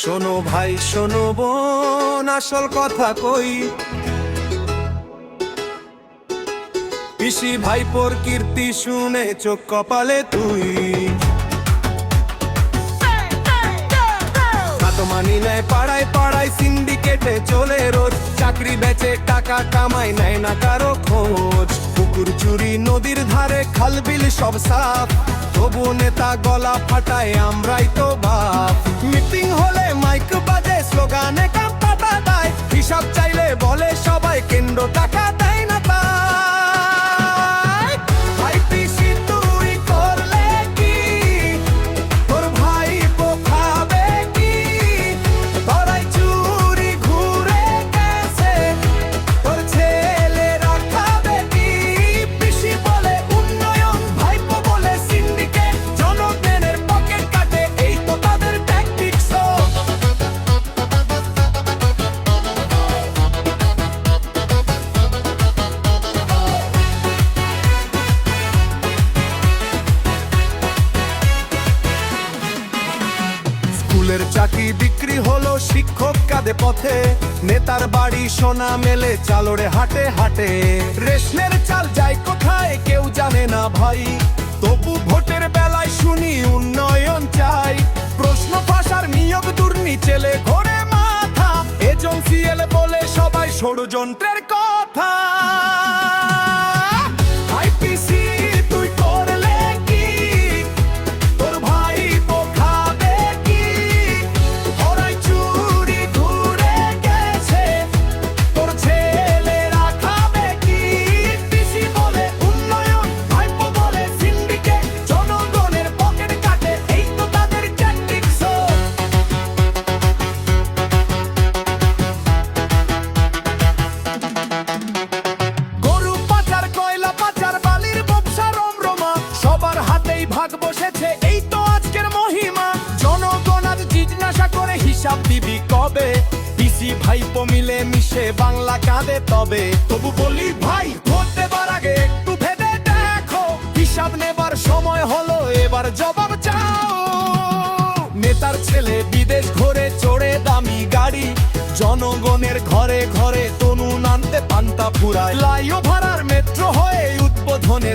শোনো ভাই শোনো বোন, আসল কথা কই, পিসি ভাইপোর কীর্তি শুনে চোখ কপালে তুই। মানি নেয় পাড়ায় পাড়ায়, সিন্ডিকেটে চলে রোজ, চাকরি বেচে টাকা কামাই নেয় না কারো খোঁজ। পুকুর চুরি নদীর ধারে, খালবিল সব সাফ, তবু নেতা গলা ফাটায় আমরাই তো বাপ। মিটিং হলে মাইক বাজে, স্লোগানে কাম পাতা দেয়, হিসাব চাইলে বলে সবাই কেন্দ্র টাকা দেয় না তাই। ভাই পিসি তুই করলে কি, তোর ভাই খাবে কি, তোরাই চুরি ঘুরে গেছে, তোর ছেলেরা খাবে কি। পিসি বলে উন্নয়ন, ভাইপো বলে সিন্ডিকেট, জনগণের পকেট কাটে, এই তো তাদের ট্যাকটিক্স। স্কুলের চাকরি বিক্রি হলো, শিক্ষক কাঁদে পথে, নেতার বাড়ি সোনা মেলে, চালরে হাটে হাটে। রেশনের চাল যায় কোথায় কেউ জানে না ভাই, তবু ভোটের বেলায় শুনি উন্নয়ন চাই। প্রশ্ন ফাঁসার নিয়োগ দুর্নীতি চেলে ঘোরে মাথা, এজেন্সি এলে বলে সবাই ষড়যন্ত্রের কথা। ভাই পিসি তুই করলে কি, তোর ভাই খাবে কি, ওরাই চুরি ঘুরে গেছে, তোর ছেলেরা খাবে কি। পিসি বলে উন্নয়ন, ভাইপো বলে সিন্ডিকেট, জনগণের পকেট কাটে, এই তো তাদের ট্যাকটিক্স। গরু পাচার, কয়লা পাচার, বালির ব্যবসা রমরমা, সবার হাতেই ভাগ বসেছে, এই তো আজকের মহিমা। জনগণ আজ জিজ্ঞাসা করে হিসাব দিবি কবে, পিসি ভাইপো মিলে মিশে বাংলা কাঁদে তবে। তবু বলি ভাই, ভোট দেবার আগে একটু ভেবে দেখো, হিসাব নেবার সময় হলো, এবার জবাব চাও। নেতার ছেলে বিদেশ ঘুরে চড়ে দামি গাড়ি, জনগণের ঘরে ঘরে তনু নানতে পান্তা ফুরায়। ফ্লাইওভার আর মেট্রো হয়ে উদ্বোধনে